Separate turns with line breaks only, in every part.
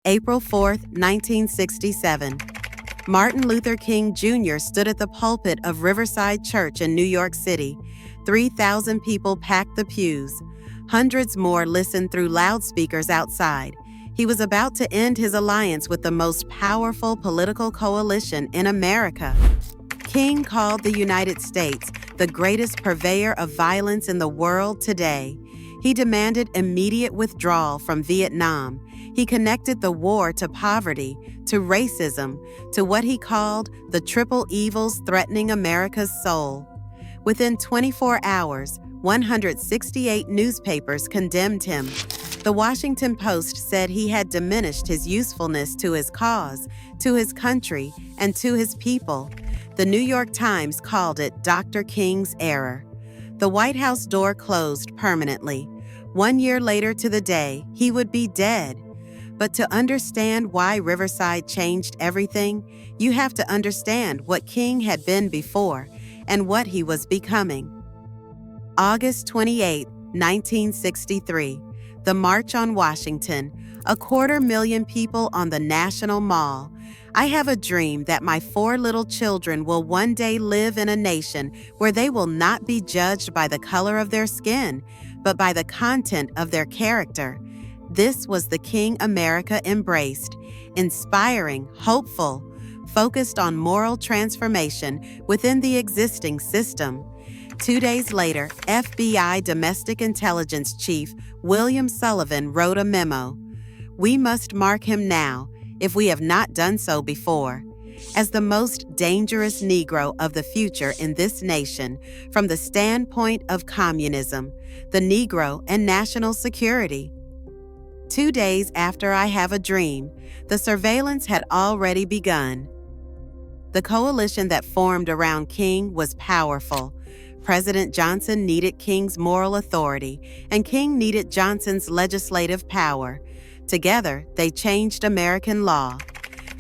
April 4, 1967. Martin Luther King Jr. stood at the pulpit of Riverside Church in New York City. 3,000 people packed the pews. Hundreds more listened through loudspeakers outside. He was about to end his alliance with the most powerful political coalition in America. King called the United States the greatest purveyor of violence in the world today. He demanded immediate withdrawal from Vietnam. He connected the war to poverty, to racism, to what he called the triple evils threatening America's soul. Within 24 hours, 168 newspapers condemned him. The Washington Post said he had diminished his usefulness to his cause, to his country, and to his people. The New York Times called it Dr. King's error. The White House door closed permanently. 1 year later to the day, he would be dead. But to understand why Riverside changed everything, you have to understand what King had been before and what he was becoming. August 28, 1963. The March on Washington. 250,000 people on the National Mall. I have a dream that my 4 little children will one day live in a nation where they will not be judged by the color of their skin, but by the content of their character. This was the King America embraced, inspiring, hopeful, focused on moral transformation within the existing system. 2 days later, FBI Domestic Intelligence Chief William Sullivan wrote a memo. We must mark him now, if we have not done so before, as the most dangerous Negro of the future in this nation from the standpoint of communism, the Negro, and national security. 2 days after I have a dream, the surveillance had already begun. The coalition that formed around King was powerful. President Johnson needed King's moral authority, and King needed Johnson's legislative power. Together, they changed American law.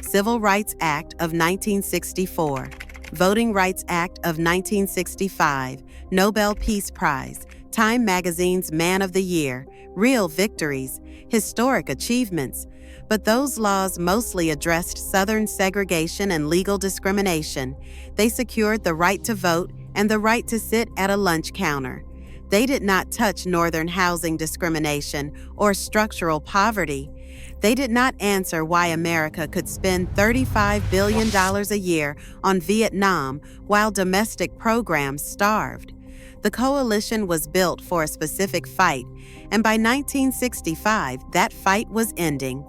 Civil Rights Act of 1964, Voting Rights Act of 1965, Nobel Peace Prize, Time Magazine's Man of the Year, real victories, historic achievements. But those laws mostly addressed Southern segregation and legal discrimination. They secured the right to vote and the right to sit at a lunch counter. They did not touch Northern housing discrimination or structural poverty. They did not answer why America could spend $35 billion a year on Vietnam while domestic programs starved. The coalition was built for a specific fight, and by 1965, that fight was ending.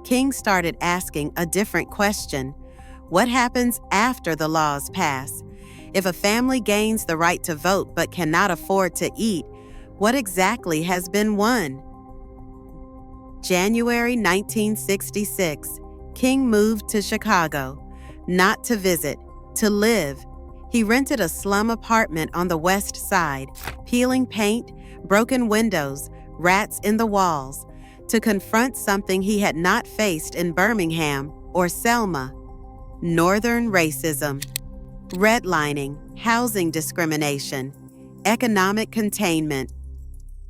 King started asking a different question. What happens after the laws pass? If a family gains the right to vote but cannot afford to eat, what exactly has been won? January 1966, King moved to Chicago, not to visit, to live. He rented a slum apartment on the West Side, peeling paint, broken windows, rats in the walls, to confront something he had not faced in Birmingham or Selma: Northern racism, redlining, housing discrimination, economic containment.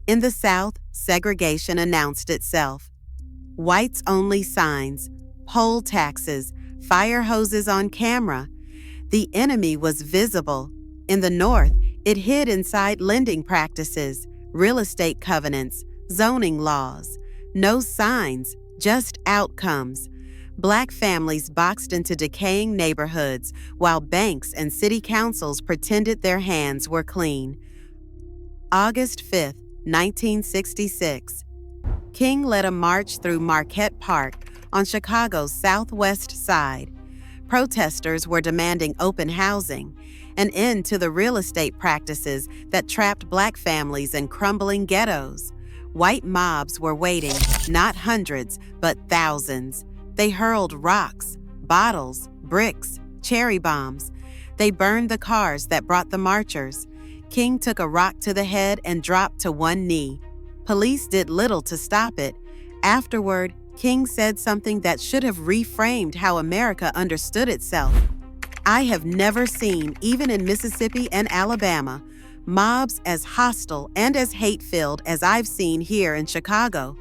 In the South, segregation announced itself. Whites-only signs, poll taxes, fire hoses on camera. The enemy was visible. In the North, it hid inside lending practices, real estate covenants, zoning laws. No signs, just outcomes. Black families boxed into decaying neighborhoods while banks and city councils pretended their hands were clean. August 5, 1966. King led a march through Marquette Park on Chicago's southwest side. Protesters were demanding open housing, an end to the real estate practices that trapped Black families in crumbling ghettos. White mobs were waiting, not hundreds, but thousands. They hurled rocks, bottles, bricks, cherry bombs. They burned the cars that brought the marchers. King took a rock to the head and dropped to one knee. Police did little to stop it. Afterward, King said something that should have reframed how America understood itself. I have never seen, even in Mississippi and Alabama, mobs as hostile and as hate-filled as I've seen here in Chicago.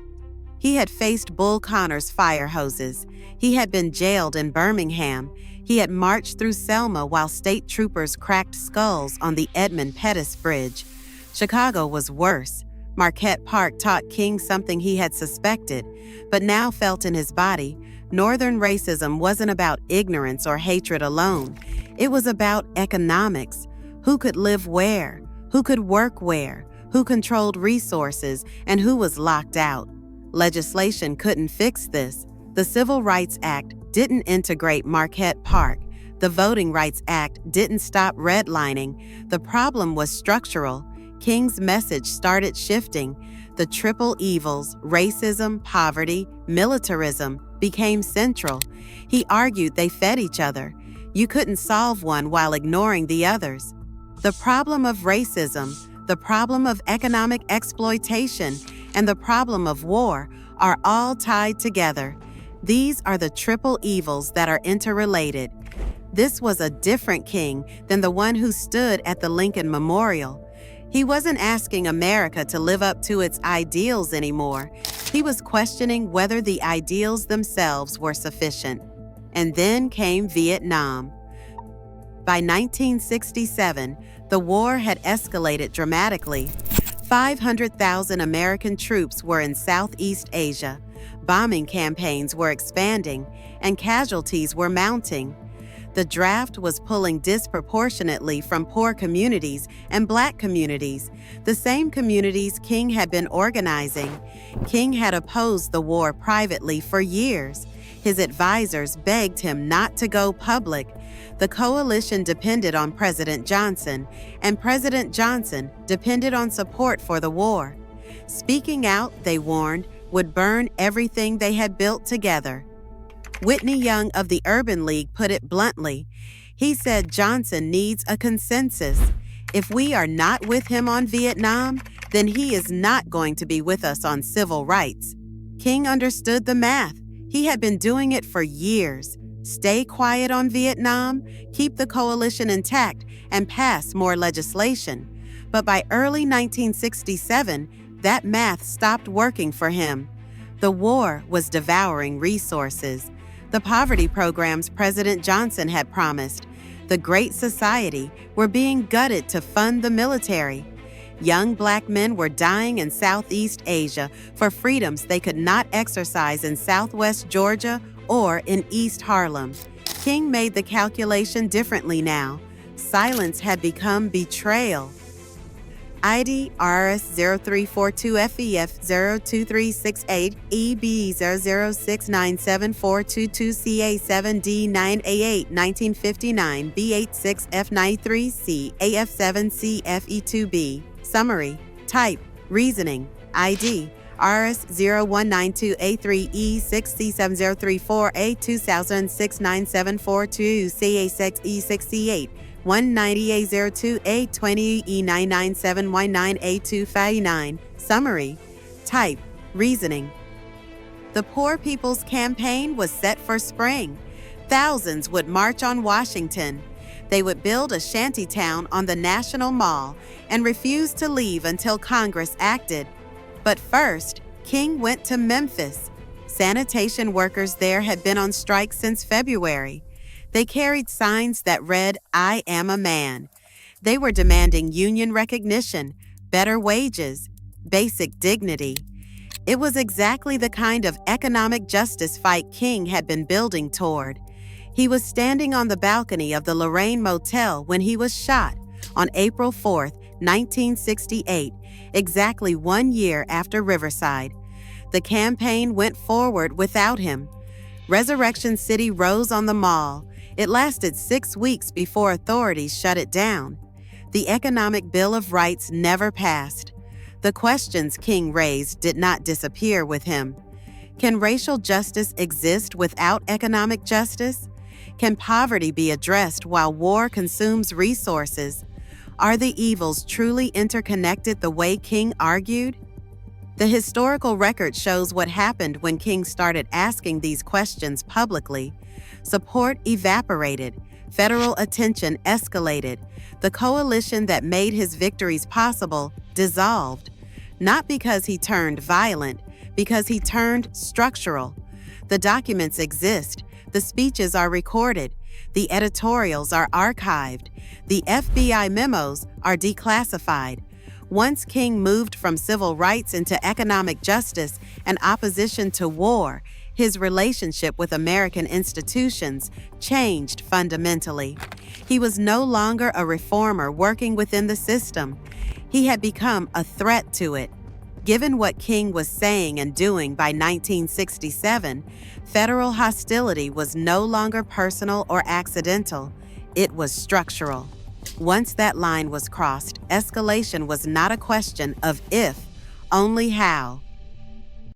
He had faced Bull Connor's fire hoses. He had been jailed in Birmingham. He had marched through Selma while state troopers cracked skulls on the Edmund Pettus Bridge. Chicago was worse. Marquette Park taught King something he had suspected, but now felt in his body. Northern racism wasn't about ignorance or hatred alone. It was about economics. Who could live where? Who could work where? Who controlled resources? And who was locked out? Legislation couldn't fix this. The Civil Rights Act didn't integrate Marquette Park. The Voting Rights Act didn't stop redlining. The problem was structural. King's message started shifting. The triple evils, racism, poverty, militarism, became central. He argued they fed each other. You couldn't solve one while ignoring the others. The problem of racism, the problem of economic exploitation, and the problem of war are all tied together. These are the triple evils that are interrelated. This was a different King than the one who stood at the Lincoln Memorial. He wasn't asking America to live up to its ideals anymore. He was questioning whether the ideals themselves were sufficient. And then came Vietnam. By 1967, the war had escalated dramatically. 500,000 American troops were in Southeast Asia. Bombing campaigns were expanding, and casualties were mounting. The draft was pulling disproportionately from poor communities and Black communities, the same communities King had been organizing. King had opposed the war privately for years. His advisors begged him not to go public. The coalition depended on President Johnson, and President Johnson depended on support for the war. Speaking out, they warned, would burn everything they had built together. Whitney Young of the Urban League put it bluntly. He said Johnson needs a consensus. If we are not with him on Vietnam, then he is not going to be with us on civil rights. King understood the math. He had been doing it for years. Stay quiet on Vietnam, keep the coalition intact, and pass more legislation. But by early 1967, that math stopped working for him. The war was devouring resources. The poverty programs President Johnson had promised, the Great Society, were being gutted to fund the military. Young Black men were dying in Southeast Asia for freedoms they could not exercise in Southwest Georgia or in East Harlem. King made the calculation differently now. Silence had become betrayal. ID RS0342FEF02368 EB0069742CA7D9A8 1959 B86F93C AF7CFE2B. Summary. Type. Reasoning. ID RS0192A3E6C7034A 20069742CA6E68 190A02A20E99719A259. Summary. Type. Reasoning. The Poor People's Campaign was set for spring. Thousands would march on Washington. They would build a shantytown on the National Mall and refuse to leave until Congress acted. But first, King went to Memphis. Sanitation workers there had been on strike since February. They carried signs that read, "I am a man." They were demanding union recognition, better wages, basic dignity. It was exactly the kind of economic justice fight King had been building toward. He was standing on the balcony of the Lorraine Motel when he was shot on April 4, 1968, exactly 1 year after Riverside. The campaign went forward without him. Resurrection City rose on the Mall. It lasted 6 weeks before authorities shut it down. The Economic Bill of Rights never passed. The questions King raised did not disappear with him. Can racial justice exist without economic justice? Can poverty be addressed while war consumes resources? Are the evils truly interconnected the way King argued? The historical record shows what happened when King started asking these questions publicly. Support evaporated. Federal attention escalated. The coalition that made his victories possible dissolved. Not because he turned violent, because he turned structural. The documents exist, the speeches are recorded, the editorials are archived, the FBI memos are declassified. Once King moved from civil rights into economic justice and opposition to war, his relationship with American institutions changed fundamentally. He was no longer a reformer working within the system. He had become a threat to it. Given what King was saying and doing by 1967, federal hostility was no longer personal or accidental. It was structural. Once that line was crossed, escalation was not a question of if, only how.